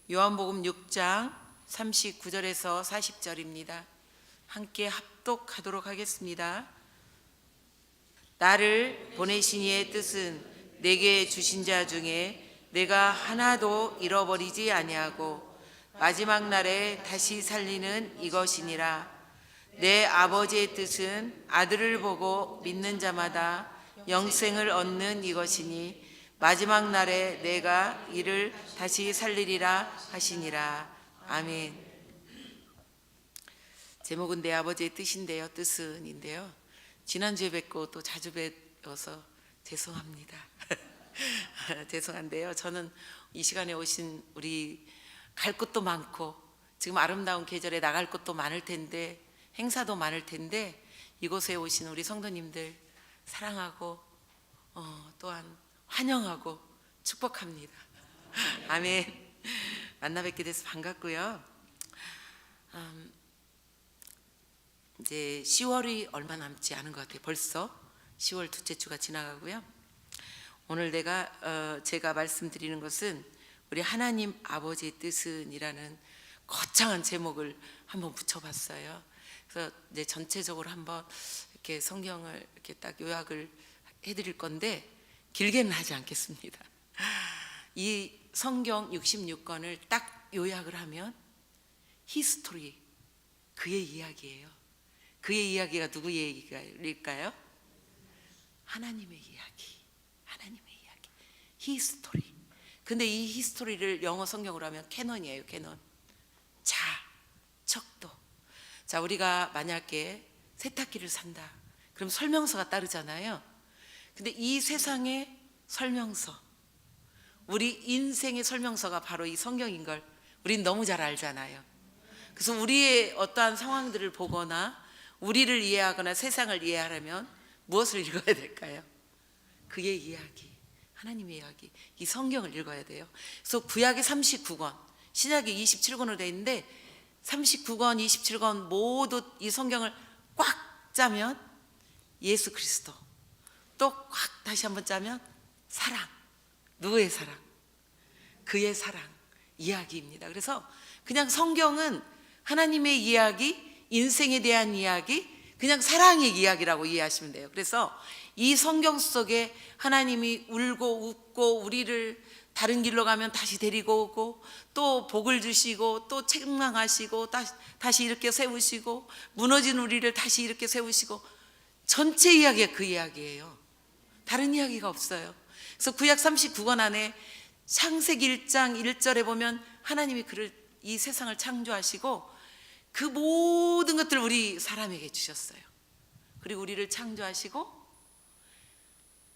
요한복음 6장 39절에서 40절입니다. 함께 합독하도록 하겠습니다. 나를 보내신 이의 뜻은 내게 주신 자 중에 내가 하나도 잃어버리지 아니하고 마지막 날에 다시 살리는 이것이니라. 내 아버지의 뜻은 아들을 보고 믿는 자마다 영생을 얻는 이것이니 마지막 날에 내가 이를 다시 살리리라 하시니라. 아멘. 제목은 내 아버지의 뜻인데요. 뜻은인데요. 지난주에 뵙고 또 자주 뵈어서 죄송합니다. 죄송한데요. 저는 이 시간에 오신 우리 갈 곳도 많고 지금 아름다운 계절에 나갈 곳도 많을 텐데 행사도 많을 텐데 이곳에 오신 우리 성도님들 사랑하고 또한 환영하고 축복합니다. 아멘. 만나 뵙게 돼서 반갑고요. 이제 10월이 얼마 남지 않은 것 같아요. 벌써 10월 둘째 주가 지나가고요. 오늘 제가 말씀드리는 것은 우리 하나님 아버지의 뜻은이라는 거창한 제목을 한번 붙여봤어요. 그래서 이제 전체적으로 한번 이렇게 성경을 이렇게 딱 요약을 해드릴 건데 길게는 하지 않겠습니다. 이 성경 66권을 딱 요약을 하면 히스토리, 그의 이야기예요. 그의 이야기가 누구의 얘기일까요? 하나님의 이야기, 하나님의 이야기, 히스토리. 근데 이 히스토리를 영어 성경으로 하면 캐논이에요. 캐논. 자, 척도. 자, 우리가 만약에 세탁기를 산다 그럼 설명서가 따르잖아요. 근데 이 세상의 설명서, 우리 인생의 설명서가 바로 이 성경인 걸 우린 너무 잘 알잖아요. 그래서 우리의 어떠한 상황들을 보거나 우리를 이해하거나 세상을 이해하려면 무엇을 읽어야 될까요? 그의 이야기, 하나님의 이야기, 이 성경을 읽어야 돼요. 그래서 구약의 39권, 신약이 27권으로 되어 있는데 39권, 27권 모두 이 성경을 꽉 짜면 예수 그리스도, 또 꽉 다시 한번 짜면 사랑. 누구의 사랑? 그의 사랑 이야기입니다. 그래서 그냥 성경은 하나님의 이야기, 인생에 대한 이야기, 그냥 사랑의 이야기라고 이해하시면 돼요. 그래서 이 성경 속에 하나님이 울고 웃고 우리를 다른 길로 가면 다시 데리고 오고 또 복을 주시고 또 책망하시고 다시 이렇게 세우시고 무너진 우리를 다시 이렇게 세우시고 전체 이야기가 그 이야기예요. 다른 이야기가 없어요. 그래서 구약 39권 안에 창세기 1장 1절에 보면 하나님이 이 세상을 창조하시고 그 모든 것들을 우리 사람에게 주셨어요. 그리고 우리를 창조하시고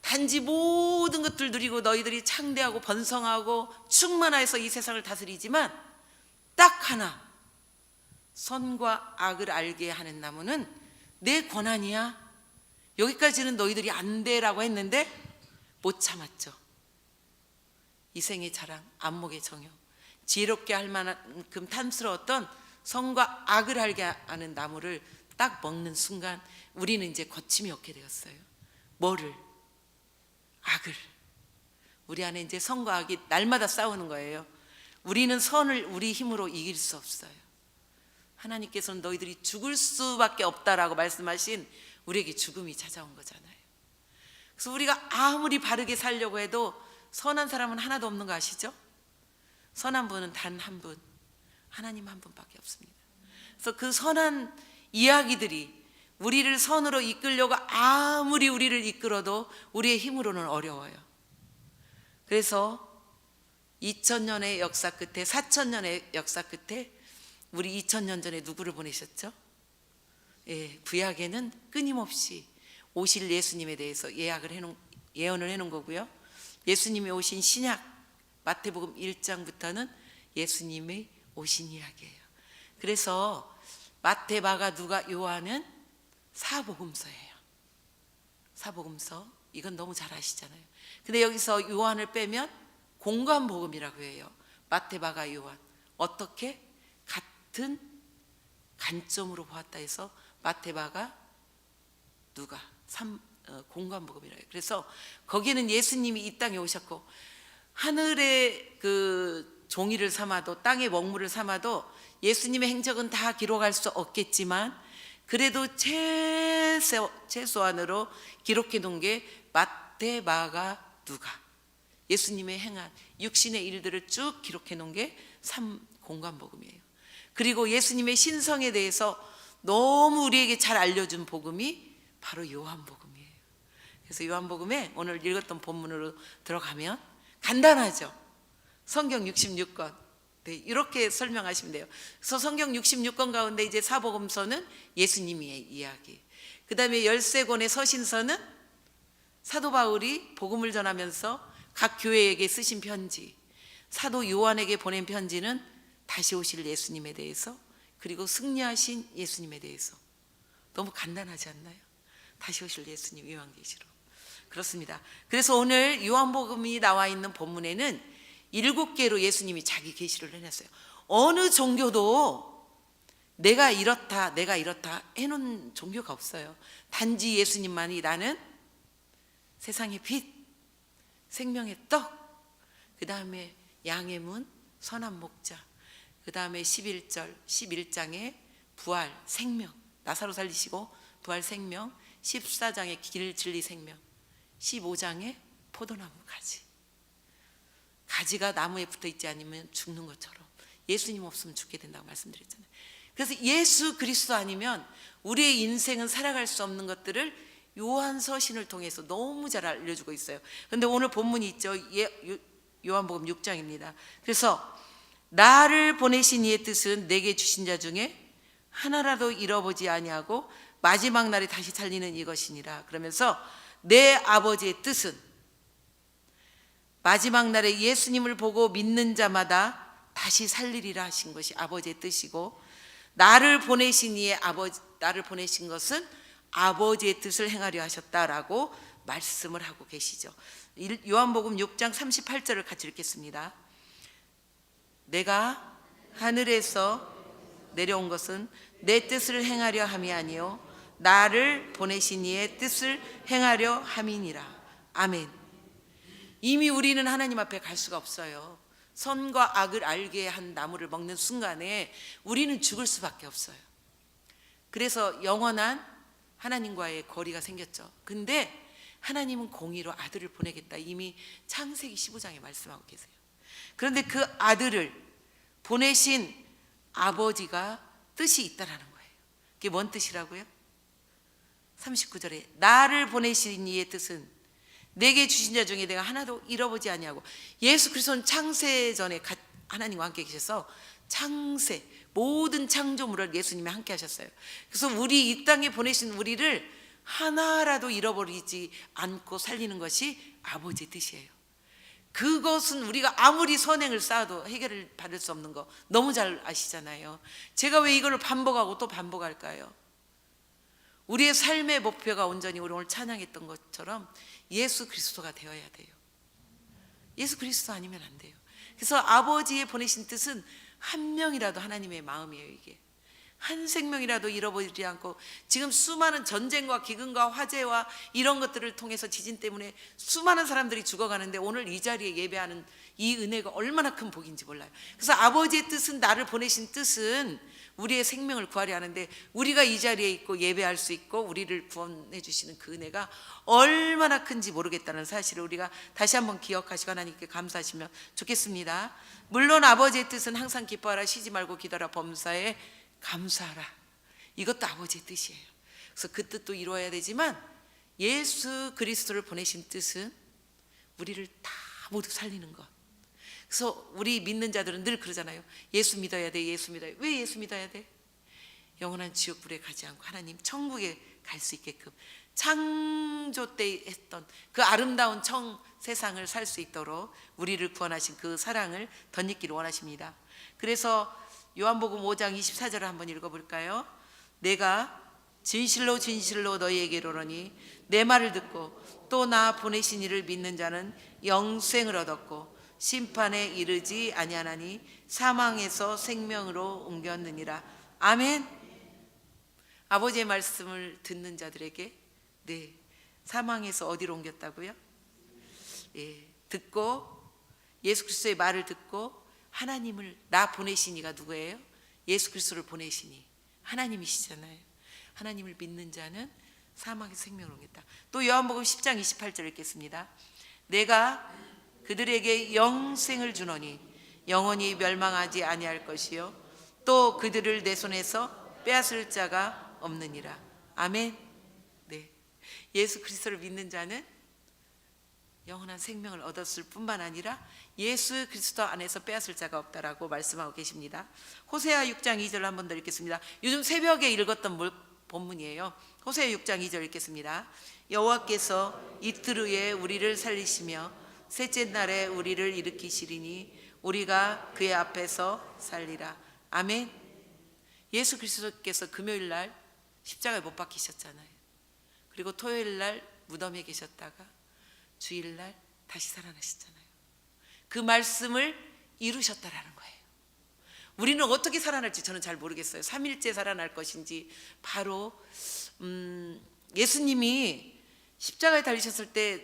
단지 모든 것들 누리고 너희들이 창대하고 번성하고 충만하여서 이 세상을 다스리지만 딱 하나, 선과 악을 알게 하는 나무는 내 권한이야. 여기까지는 너희들이 안 돼라고 했는데 못 참았죠. 이생의 자랑, 안목의 정욕, 지혜롭게 할 만큼 탐스러웠던 선과 악을 알게 하는 나무를 딱 먹는 순간 우리는 이제 거침이 없게 되었어요. 뭐를? 악을. 우리 안에 이제 선과 악이 날마다 싸우는 거예요. 우리는 선을 우리 힘으로 이길 수 없어요. 하나님께서는 너희들이 죽을 수밖에 없다라고 말씀하신 우리에게 죽음이 찾아온 거잖아요. 그래서 우리가 아무리 바르게 살려고 해도 선한 사람은 하나도 없는 거 아시죠? 선한 분은 단 한 분, 하나님 한 분밖에 없습니다. 그래서 그 선한 이야기들이 우리를 선으로 이끌려고 아무리 우리를 이끌어도 우리의 힘으로는 어려워요. 그래서 2000년의 역사 끝에, 4000년의 역사 끝에 우리 2000년 전에 누구를 보내셨죠? 구약에는 끊임없이 오실 예수님에 대해서 예언을 해놓은 거고요. 예수님이 오신 신약 마태복음 1장부터는 예수님의 오신 이야기예요. 그래서 마태, 마가, 누가, 요한은 사복음서예요. 사복음서, 이건 너무 잘 아시잖아요. 근데 여기서 요한을 빼면 공관복음이라고 해요. 마태, 마가, 요한. 어떻게? 같은 관점으로 보았다 해서 마태, 마가, 누가 공관복음이라 해요. 그래서 거기는 예수님이 이 땅에 오셨고 하늘의 그 종이를 삼아도 땅의 먹물을 삼아도 예수님의 행적은 다 기록할 수 없겠지만 그래도 최소한으로 기록해 놓은 게 마태, 마가, 누가 예수님의 행한 육신의 일들을 쭉 기록해 놓은 게 3공관복음이에요. 그리고 예수님의 신성에 대해서 너무 우리에게 잘 알려준 복음이 바로 요한복음이에요. 그래서 요한복음에 오늘 읽었던 본문으로 들어가면 간단하죠. 성경 66권 네, 이렇게 설명하시면 돼요. 그래서 성경 66권 가운데 이제 사복음서는 예수님의 이야기, 그 다음에 13권의 서신서는 사도 바울이 복음을 전하면서 각 교회에게 쓰신 편지, 사도 요한에게 보낸 편지는 다시 오실 예수님에 대해서, 그리고 승리하신 예수님에 대해서. 너무 간단하지 않나요? 다시 오실 예수님, 요한계시록. 그렇습니다. 그래서 오늘 요한복음이 나와 있는 본문에는 7개로 예수님이 자기 계시를 해냈어요. 어느 종교도 내가 이렇다 해놓은 종교가 없어요. 단지 예수님만이 나는 세상의 빛, 생명의 떡, 그 다음에 양의 문, 선한 목자, 그 다음에 11절 11장에 부활, 생명, 나사로 살리시고 부활, 생명, 14장에 길, 진리, 생명, 15장에 포도나무 가지. 가지가 나무에 붙어있지 않으면 죽는 것처럼 예수님 없으면 죽게 된다고 말씀드렸잖아요. 그래서 예수 그리스도 아니면 우리의 인생은 살아갈 수 없는 것들을 요한서신을 통해서 너무 잘 알려주고 있어요. 그런데 오늘 본문이 있죠. 요한복음 6장입니다. 그래서 나를 보내신 이의 뜻은 내게 주신 자 중에 하나라도 잃어보지 아니하고 마지막 날에 다시 살리는 이것이니라. 그러면서 내 아버지의 뜻은 마지막 날에 예수님을 보고 믿는 자마다 다시 살리리라 하신 것이 아버지의 뜻이고, 나를 보내신 이의 나를 보내신 것은 아버지의 뜻을 행하려 하셨다라고 말씀을 하고 계시죠. 요한복음 6장 38절을 같이 읽겠습니다. 내가 하늘에서 내려온 것은 내 뜻을 행하려 함이 아니요 나를 보내신 이의 뜻을 행하려 함이니라. 아멘. 이미 우리는 하나님 앞에 갈 수가 없어요. 선과 악을 알게 한 나무를 먹는 순간에 우리는 죽을 수밖에 없어요. 그래서 영원한 하나님과의 거리가 생겼죠. 근데 하나님은 공의로 아들을 보내겠다 이미 창세기 15장에 말씀하고 계세요. 그런데 그 아들을 보내신 아버지가 뜻이 있다라는 거예요. 그게 뭔 뜻이라고요? 39절에 나를 보내신 이의 뜻은 내게 주신 자 중에 내가 하나도 잃어보지 아니하고, 예수 그리스도는 창세 전에 하나님과 함께 계셔서 창세 모든 창조물을 예수님이 함께 하셨어요. 그래서 우리 이 땅에 보내신 우리를 하나라도 잃어버리지 않고 살리는 것이 아버지의 뜻이에요. 그것은 우리가 아무리 선행을 쌓아도 해결을 받을 수 없는 거 너무 잘 아시잖아요. 제가 왜 이걸 반복하고 또 반복할까요? 우리의 삶의 목표가 온전히 우리 오늘 찬양했던 것처럼 예수 그리스도가 되어야 돼요. 예수 그리스도 아니면 안 돼요. 그래서 아버지의 보내신 뜻은 한 명이라도 하나님의 마음이에요. 이게 한 생명이라도 잃어버리지 않고, 지금 수많은 전쟁과 기근과 화재와 이런 것들을 통해서 지진 때문에 수많은 사람들이 죽어가는데 오늘 이 자리에 예배하는 이 은혜가 얼마나 큰 복인지 몰라요. 그래서 아버지의 뜻은, 나를 보내신 뜻은 우리의 생명을 구하려 하는데, 우리가 이 자리에 있고 예배할 수 있고 우리를 구원해 주시는 그 은혜가 얼마나 큰지 모르겠다는 사실을 우리가 다시 한번 기억하시고 하나님께 감사하시면 좋겠습니다. 물론 아버지의 뜻은 항상 기뻐하라, 쉬지 말고 기도하라, 범사에 감사하라. 이것도 아버지의 뜻이에요. 그래서 그 뜻도 이루어야 되지만 예수 그리스도를 보내신 뜻은 우리를 다 모두 살리는 것. 그래서 우리 믿는 자들은 늘 그러잖아요. 예수 믿어야 돼, 예수 믿어야 돼. 왜 예수 믿어야 돼? 영원한 지옥불에 가지 않고 하나님 천국에 갈 수 있게끔 창조 때 했던 그 아름다운 세상을 살 수 있도록 우리를 구원하신 그 사랑을 덧입기를 원하십니다. 그래서 요한복음 5장 24절을 한번 읽어볼까요? 내가 진실로 진실로 너희에게 이르노니 내 말을 듣고 또 나 보내신 이를 믿는 자는 영생을 얻었고 심판에 이르지 아니하나니 사망에서 생명으로 옮겼느니라. 아멘. 아버지의 말씀을 듣는 자들에게 네, 사망에서 어디로 옮겼다고요? 예, 듣고 예수 그리스도의 말을 듣고 하나님을 나 보내신 이가 누구예요? 예수 그리스도를 보내신 이 하나님이시잖아요. 하나님을 믿는 자는 사망에서 생명을 얻겠다. 또 요한복음 10장 28절 읽겠습니다. 내가 그들에게 영생을 주노니 영원히 멸망하지 아니할 것이요 또 그들을 내 손에서 빼앗을 자가 없느니라. 아멘. 네, 예수 그리스도를 믿는 자는 영원한 생명을 얻었을 뿐만 아니라 예수 그리스도 안에서 빼앗을 자가 없다라고 말씀하고 계십니다. 호세아 6장 2절 한번 더 읽겠습니다. 요즘 새벽에 읽었던 본문이에요. 호세아 6장 2절 읽겠습니다. 여호와께서 이틀 후에 우리를 살리시며 셋째 날에 우리를 일으키시리니 우리가 그의 앞에서 살리라. 아멘. 예수 그리스도께서 금요일 날 십자가에 못 박히셨잖아요. 그리고 토요일 날 무덤에 계셨다가 주일 날 다시 살아나셨잖아요. 그 말씀을 이루셨다라는 거예요. 우리는 어떻게 살아날지 저는 잘 모르겠어요. 3일째 살아날 것인지. 바로 예수님이 십자가에 달리셨을 때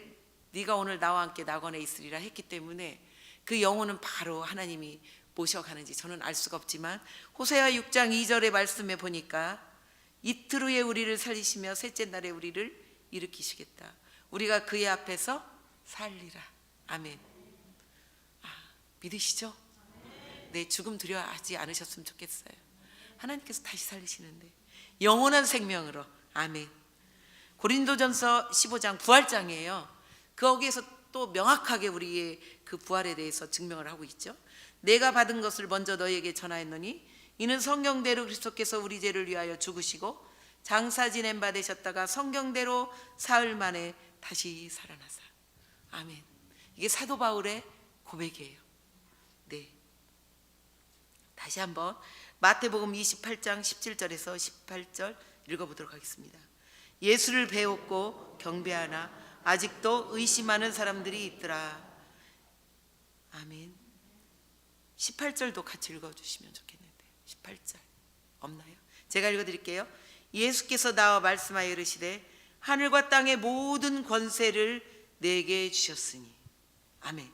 네가 오늘 나와 함께 낙원에 있으리라 했기 때문에 그 영혼은 바로 하나님이 모셔가는지 저는 알 수가 없지만 호세아 6장 2절의 말씀에 보니까 이틀 후에 우리를 살리시며 셋째 날에 우리를 일으키시겠다. 우리가 그의 앞에서 살리라. 아멘. 믿으시죠? 네, 죽음 두려워하지 않으셨으면 좋겠어요. 하나님께서 다시 살리시는데 영원한 생명으로. 아멘. 고린도전서 15장 부활장이에요. 거기에서 또 명확하게 우리의 그 부활에 대해서 증명을 하고 있죠. 내가 받은 것을 먼저 너희에게 전하였노니 이는 성경대로 그리스도께서 우리 죄를 위하여 죽으시고 장사 지낸 바 되셨다가 성경대로 사흘 만에 다시 살아나사. 아멘. 이게 사도 바울의 고백이에요. 네. 다시 한번 마태복음 28장 17절에서 18절 읽어보도록 하겠습니다. 예수를 배웠고 경배하나 아직도 의심하는 사람들이 있더라. 아멘. 18절도 같이 읽어주시면 좋겠는데 18절 없나요? 제가 읽어드릴게요. 예수께서 나와 말씀하여 이르시되 하늘과 땅의 모든 권세를 내게 주셨으니. 아멘.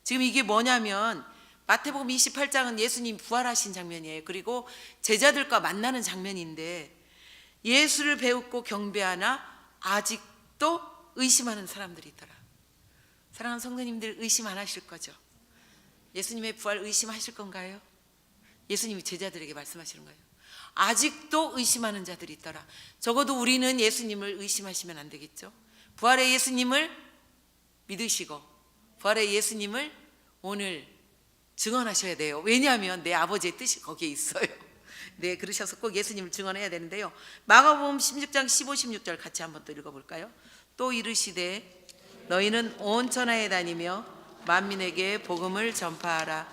지금 이게 뭐냐면 마태복음 28장은 예수님 부활하신 장면이에요. 그리고 제자들과 만나는 장면인데 예수를 배웠고 경배하나 아직도 의심하는 사람들이 있더라. 사랑하는 성도님들 의심 안 하실 거죠? 예수님의 부활 의심하실 건가요? 예수님이 제자들에게 말씀하시는 거예요. 아직도 의심하는 자들이 있더라. 적어도 우리는 예수님을 의심하시면 안 되겠죠? 부활의 예수님을 믿으시고 부활의 예수님을 오늘 증언하셔야 돼요. 왜냐하면 내 아버지의 뜻이 거기에 있어요. 네, 그러셔서 꼭 예수님을 증언해야 되는데요. 마가복음 16장 15, 16절 같이 한번 또 읽어볼까요? 또 이르시되 너희는 온 천하에 다니며 만민에게 복음을 전파하라.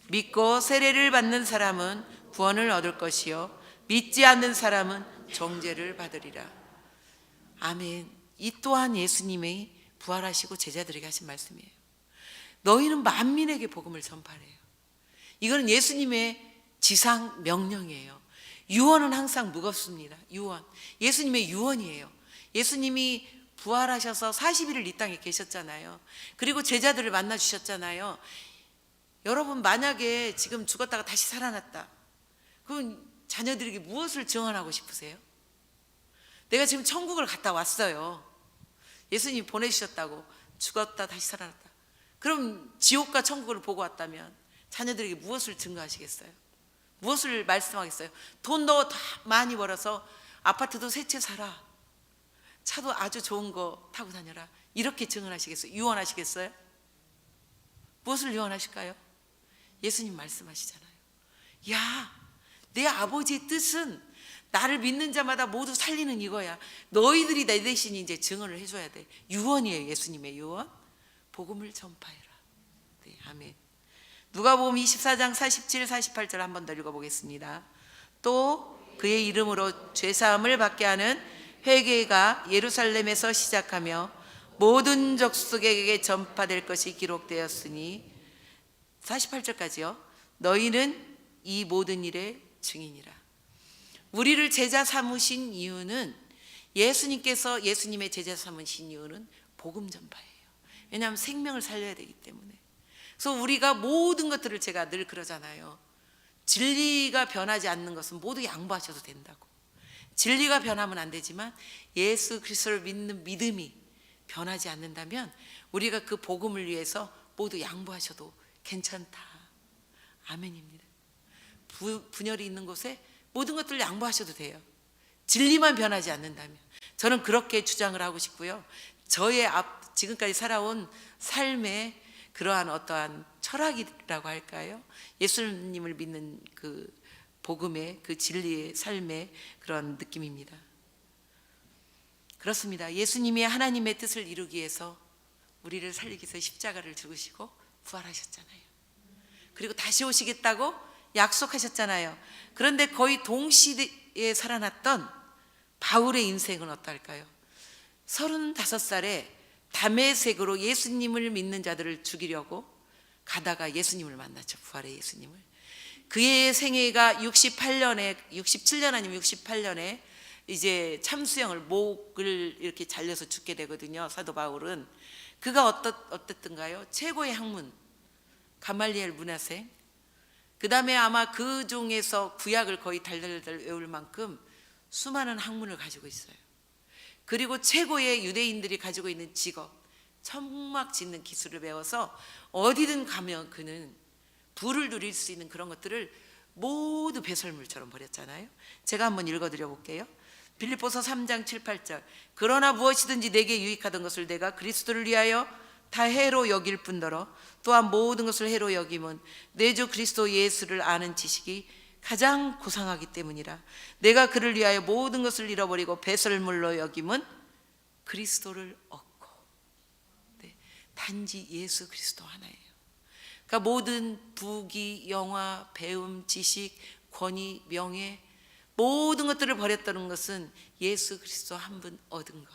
믿고 세례를 받는 사람은 구원을 얻을 것이요 믿지 않는 사람은 정죄를 받으리라. 아멘. 이 또한 예수님의 부활하시고 제자들에게 하신 말씀이에요. 너희는 만민에게 복음을 전파해요. 이거는 예수님의 지상 명령이에요. 유언은 항상 무겁습니다. 유언. 예수님의 유언이에요. 예수님이 부활하셔서 40일을 이 땅에 계셨잖아요. 그리고 제자들을 만나 주셨잖아요. 여러분 만약에 지금 죽었다가 다시 살아났다. 그럼 자녀들에게 무엇을 증언하고 싶으세요? 내가 지금 천국을 갔다 왔어요. 예수님이 보내주셨다고 죽었다 다시 살아났다. 그럼 지옥과 천국을 보고 왔다면 자녀들에게 무엇을 증거하시겠어요? 무엇을 말씀하겠어요? 돈도 다 많이 벌어서 아파트도 세 채 사라. 차도 아주 좋은 거 타고 다녀라. 이렇게 증언하시겠어요? 유언하시겠어요? 무엇을 유언하실까요? 예수님 말씀하시잖아요. 야, 내 아버지의 뜻은 나를 믿는 자마다 모두 살리는 이거야. 너희들이 내 대신 이제 증언을 해줘야 돼. 유언이에요. 예수님의 유언. 복음을 전파해라. 네, 아멘. 누가복음 24장 47, 48절 한 번 더 읽어보겠습니다. 또 그의 이름으로 죄사함을 받게 하는 회개가 예루살렘에서 시작하며 모든 족속에게 전파될 것이 기록되었으니 48절까지요. 너희는 이 모든 일의 증인이라. 우리를 제자 삼으신 이유는 예수님께서 예수님의 제자 삼으신 이유는 복음 전파예요. 왜냐하면 생명을 살려야 되기 때문에. 그래서 우리가 모든 것들을 제가 늘 그러잖아요. 진리가 변하지 않는 것은 모두 양보하셔도 된다고. 진리가 변하면 안 되지만 예수 그리스도를 믿는 믿음이 변하지 않는다면 우리가 그 복음을 위해서 모두 양보하셔도 괜찮다. 아멘입니다. 분열이 있는 곳에 모든 것들을 양보하셔도 돼요. 진리만 변하지 않는다면. 저는 그렇게 주장을 하고 싶고요. 저의 지금까지 살아온 삶의 그러한 어떠한 철학이라고 할까요? 예수님을 믿는 그 복음의 그 진리의 삶의 그런 느낌입니다. 그렇습니다. 예수님이 하나님의 뜻을 이루기 위해서 우리를 살리기 위해서 십자가를 죽으시고 부활하셨잖아요. 그리고 다시 오시겠다고 약속하셨잖아요. 그런데 거의 동시대에 살아났던 바울의 인생은 어떨까요? 35살에 다메섹으로 예수님을 믿는 자들을 죽이려고 가다가 예수님을 만났죠. 부활의 예수님을. 그의 생애가 67년 아니면 68년에 이제 참수형을 목을 이렇게 잘려서 죽게 되거든요. 사도 바울은. 그가 어떻든가요? 최고의 학문 가말리엘 문화생, 그 다음에 아마 그 중에서 구약을 거의 달달달 외울 만큼 수많은 학문을 가지고 있어요. 그리고 최고의 유대인들이 가지고 있는 직업, 천막 짓는 기술을 배워서 어디든 가면 그는 부를 누릴 수 있는 그런 것들을 모두 배설물처럼 버렸잖아요. 제가 한번 읽어드려 볼게요. 빌립보서 3장 7, 8절. 그러나 무엇이든지 내게 유익하던 것을 내가 그리스도를 위하여 다 해로 여길 뿐더러 또한 모든 것을 해로 여김은 내 주 그리스도 예수를 아는 지식이 가장 고상하기 때문이라. 내가 그를 위하여 모든 것을 잃어버리고 배설물로 여김은 그리스도를 얻고. 네, 단지 예수 그리스도 하나예요. 그러니까 모든 부귀, 영화, 배움, 지식, 권위, 명예 모든 것들을 버렸다는 것은 예수 그리스도 한 분 얻은 것,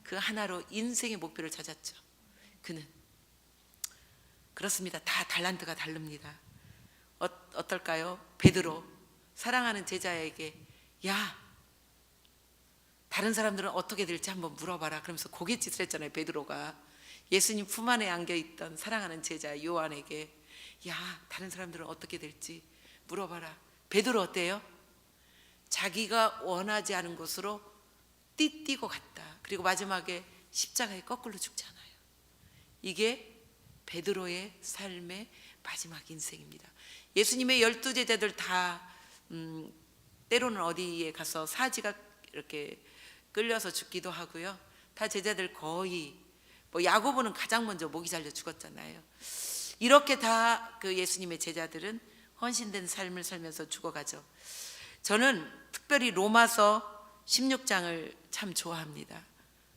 그 하나로 인생의 목표를 찾았죠. 그는 그렇습니다. 다 달란트가 다릅니다. 어떨까요? 베드로 사랑하는 제자에게 야, 다른 사람들은 어떻게 될지 한번 물어봐라 그러면서 고갯짓을 했잖아요. 베드로가 예수님 품 안에 안겨있던 사랑하는 제자 요한에게 야, 다른 사람들은 어떻게 될지 물어봐라. 베드로 어때요? 자기가 원하지 않은 곳으로 띠띠고 갔다. 그리고 마지막에 십자가에 거꾸로 죽잖아요. 이게 베드로의 삶의 마지막 인생입니다. 예수님의 12제자들 다 때로는 어디에 가서 사지가 이렇게 끌려서 죽기도 하고요. 다 제자들 거의 뭐 야고보는 가장 먼저 목이 잘려 죽었잖아요. 이렇게 다 그 예수님의 제자들은 헌신된 삶을 살면서 죽어가죠. 저는 특별히 로마서 16장을 참 좋아합니다.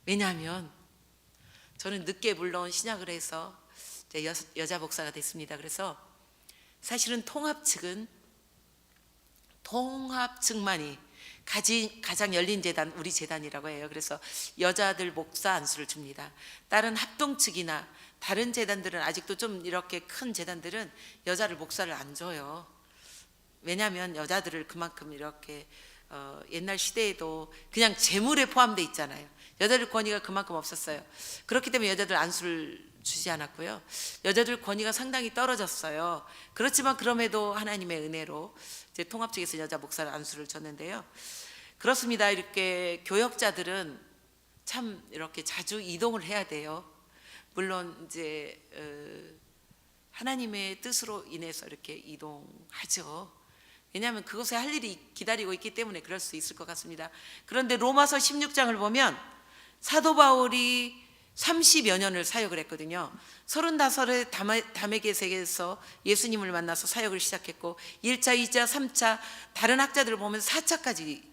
왜냐하면 저는 늦게 물론 신약을 해서 이제 여자 목사가 됐습니다. 그래서 사실은 통합 측만이 가장 열린 재단, 우리 재단이라고 해요. 그래서 여자들 목사 안수를 줍니다. 다른 합동 측이나 다른 재단들은 아직도 좀 이렇게 큰 재단들은 여자를 목사를 안 줘요. 왜냐하면 여자들을 그만큼 이렇게 옛날 시대에도 그냥 재물에 포함되어 있잖아요. 여자들 권위가 그만큼 없었어요. 그렇기 때문에 여자들 안수를 주지 않았고요. 여자들 권위가 상당히 떨어졌어요. 그렇지만 그럼에도 하나님의 은혜로 이제 통합 측에서 여자 목사를 안수를 줬는데요. 그렇습니다. 이렇게 교역자들은 참 이렇게 자주 이동을 해야 돼요. 물론 이제 하나님의 뜻으로 인해서 이렇게 이동하죠. 왜냐하면 그곳에 할 일이 기다리고 있기 때문에 그럴 수 있을 것 같습니다. 그런데 로마서 16장을 보면 사도 바울이 30여 년을 사역을 했거든요. 35에 다메섹에서 예수님을 만나서 사역을 시작했고 1차, 2차, 3차 다른 학자들을 보면 4차까지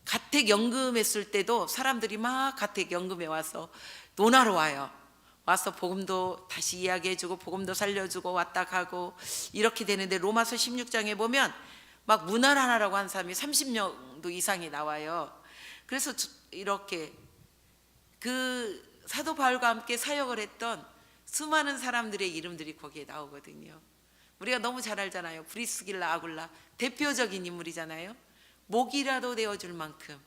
가택연금했을 때도 사람들이 막 가택연금에 와서 논하러 와요. 와서 복음도 다시 이야기해주고 복음도 살려주고 왔다 가고 이렇게 되는데 로마서 16장에 보면 막 문안 하나라고 한 사람이 30명도 이상이 나와요. 그래서 이렇게 그 사도 바울과 함께 사역을 했던 수많은 사람들의 이름들이 거기에 나오거든요. 우리가 너무 잘 알잖아요. 브리스길라, 아굴라 대표적인 인물이잖아요. 목이라도 되어줄 만큼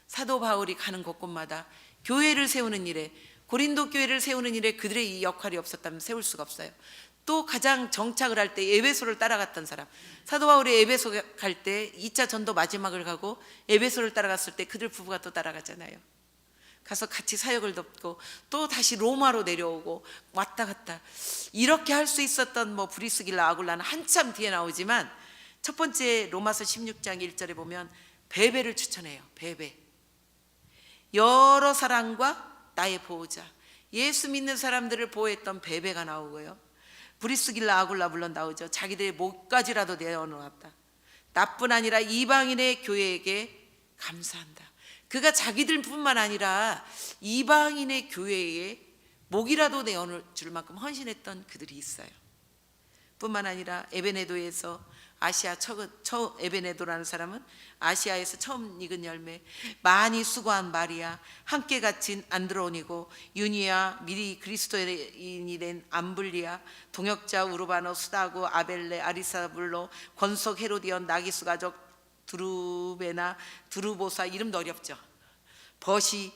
사도 바울이 가는 곳곳마다 교회를 세우는 일에 고린도 교회를 세우는 일에 그들의 이 역할이 없었다면 세울 수가 없어요. 또 가장 정착을 할 때 에베소를 따라갔던 사람, 사도 바울이 에베소 갈 때 2차 전도 마지막을 가고 에베소를 따라갔을 때 그들 부부가 또 따라가잖아요. 가서 같이 사역을 돕고 또 다시 로마로 내려오고 왔다 갔다 이렇게 할 수 있었던 뭐 브리스길라 아굴라는 한참 뒤에 나오지만 첫 번째 로마서 16장 1절에 보면 베베를 추천해요. 베베, 여러 사랑과 나의 보호자, 예수 믿는 사람들을 보호했던 베베가 나오고요. 브리스길라 아굴라 물론 나오죠. 자기들의 목까지라도 내어놓았다. 나뿐 아니라 이방인의 교회에게 감사한다. 그가 자기들뿐만 아니라 이방인의 교회에 목이라도 내어놓을 줄 만큼 헌신했던 그들이 있어요. 뿐만 아니라 에베네도에서 아시아 에베네도라는 사람은 아시아에서 처음 익은 열매, 많이 수고한 마리아, 함께 갇힌 안드로니고, 유니아, 미리 그리스도인이 된 암블리아, 동역자 우르바노, 수다고, 아벨레, 아리사불로, 권속 헤로디온, 나기수 가족, 두루베나, 두루보사, 이름도 어렵죠. 버시,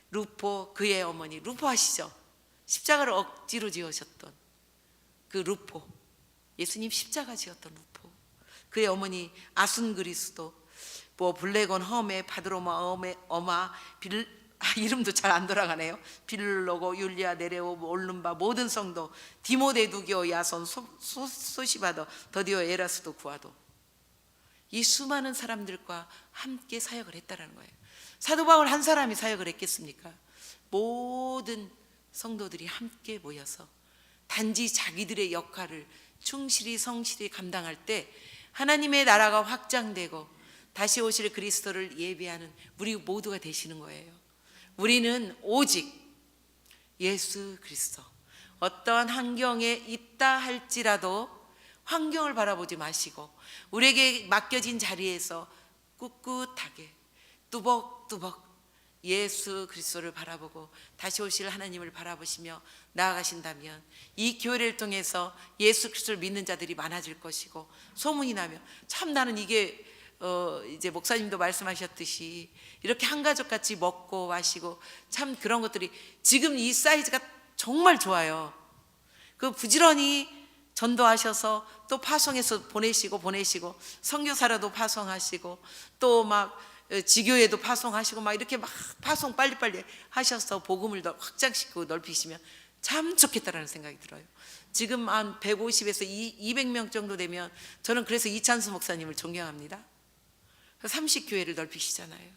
루포, 그의 어머니, 루포 아시죠? 십자가를 억지로 지으셨던 그 루포, 예수님 십자가 지었던 루포, 그의 어머니 아순그리스도, 뭐 블레곤, 험에, 바드로마, 어마, 이름도 잘 안 돌아가네요. 빌로고, 율리아, 네레오, 올름바, 모든 성도, 디모데, 두기오, 야손, 소시바도, 더디오, 에라스도, 구아도, 이 수많은 사람들과 함께 사역을 했다라는 거예요. 사도 바울 한 사람이 사역을 했겠습니까? 모든 성도들이 함께 모여서 단지 자기들의 역할을 충실히 성실히 감당할 때 하나님의 나라가 확장되고 다시 오실 그리스도를 예비하는 우리 모두가 되시는 거예요. 우리는 오직 예수 그리스도, 어떠한 환경에 있다 할지라도 환경을 바라보지 마시고 우리에게 맡겨진 자리에서 꿋꿋하게 뚜벅뚜벅 예수 그리스도를 바라보고 다시 오실 하나님을 바라보시며 나아가신다면 이 교회를 통해서 예수 그리스도를 믿는 자들이 많아질 것이고, 소문이 나면 참 나는 이게 이제 목사님도 말씀하셨듯이 이렇게 한 가족 같이 먹고 마시고 참 그런 것들이 지금 이 사이즈가 정말 좋아요. 그 부지런히 전도하셔서 또 파송해서 보내시고 선교사라도 파송하시고 또 막 지교회도 파송하시고 막 이렇게 막 파송 빨리빨리 하셔서 복음을 더 확장시키고 넓히시면 참 좋겠다라는 생각이 들어요. 지금 한 150에서 200명 정도 되면 저는 그래서 이찬수 목사님을 존경합니다. 30교회를 넓히시잖아요.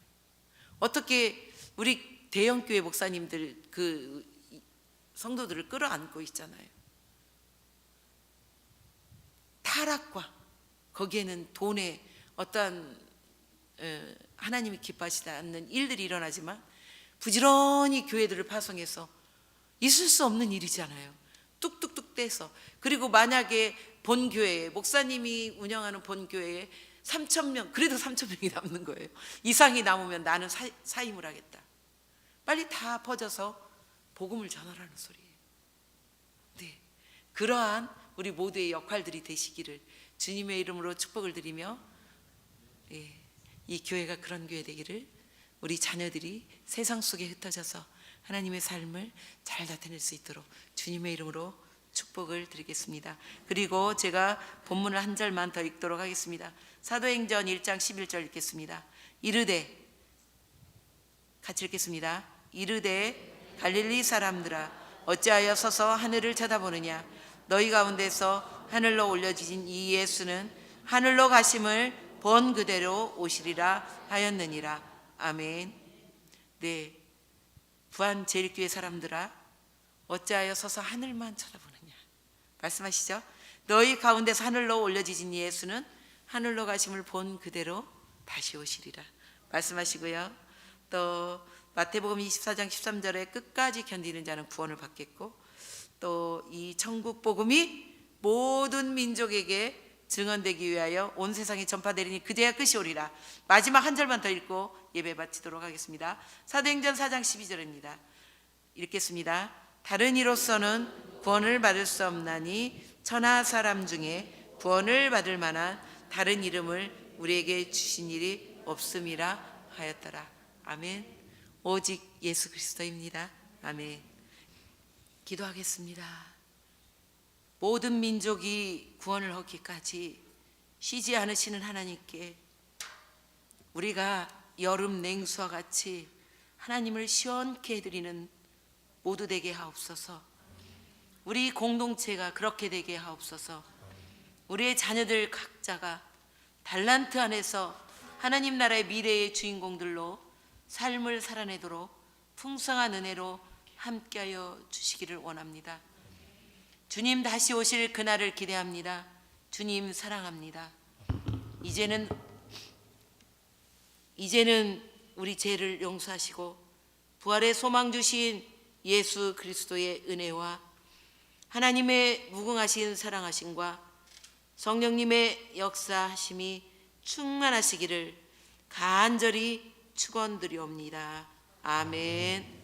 어떻게 우리 대형교회 목사님들 그 성도들을 끌어안고 있잖아요. 타락과 거기에는 돈의 어떠한 하나님이 기뻐하시지 않는 일들이 일어나지만 부지런히 교회들을 파송해서 있을 수 없는 일이잖아요. 뚝뚝뚝 떼서. 그리고 만약에 본교회에 목사님이 운영하는 본교회에 3,000명, 그래도 3,000명이 남는 거예요. 이상이 남으면 나는 사임을 하겠다. 빨리 다 퍼져서 복음을 전하라는 소리예요. 네, 그러한 우리 모두의 역할들이 되시기를 주님의 이름으로 축복을 드리며, 이 교회가 그런 교회 되기를, 우리 자녀들이 세상 속에 흩어져서 하나님의 삶을 잘 나타낼 수 있도록 주님의 이름으로 축복을 드리겠습니다. 그리고 제가 본문을 한 절만 더 읽도록 하겠습니다. 사도행전 1장 11절 읽겠습니다. 이르되, 같이 읽겠습니다. 이르되 갈릴리 사람들아, 어찌하여 서서 하늘을 쳐다보느냐? 너희 가운데서 하늘로 올려지신 이 예수는 하늘로 가심을 본 그대로 오시리라 하였느니라. 아멘. 네, 부안 제일교회 사람들아, 어찌하여 서서 하늘만 쳐다보느냐? 말씀하시죠. 너희 가운데서 하늘로 올려지신 예수는 하늘로 가심을 본 그대로 다시 오시리라 말씀하시고요. 또 마태복음 24장 13절에 끝까지 견디는 자는 구원을 받겠고, 또 이 천국 복음이 모든 민족에게 증언되기 위하여 온 세상에 전파되리니 그제야 끝이 오리라. 마지막 한 절만 더 읽고 예배 바치도록 하겠습니다. 사도행전 4장 12절입니다. 읽겠습니다. 다른 이로서는 구원을 받을 수 없나니 천하 사람 중에 구원을 받을 만한 다른 이름을 우리에게 주신 일이 없음이라 하였더라. 아멘. 오직 예수 그리스도입니다. 아멘. 기도하겠습니다. 모든 민족이 구원을 얻기까지 쉬지 않으시는 하나님께 우리가 여름 냉수와 같이 하나님을 시원케 해드리는 모두 되게 하옵소서. 우리 공동체가 그렇게 되게 하옵소서. 우리의 자녀들 각자가 달란트 안에서 하나님 나라의 미래의 주인공들로 삶을 살아내도록 풍성한 은혜로 함께하여 주시기를 원합니다. 주님 다시 오실 그날을 기대합니다. 주님 사랑합니다. 이제는 우리 죄를 용서하시고 부활의 소망 주신 예수 그리스도의 은혜와 하나님의 무궁하신 사랑하심과 성령님의 역사하심이 충만하시기를 간절히 축원드리옵니다. 아멘.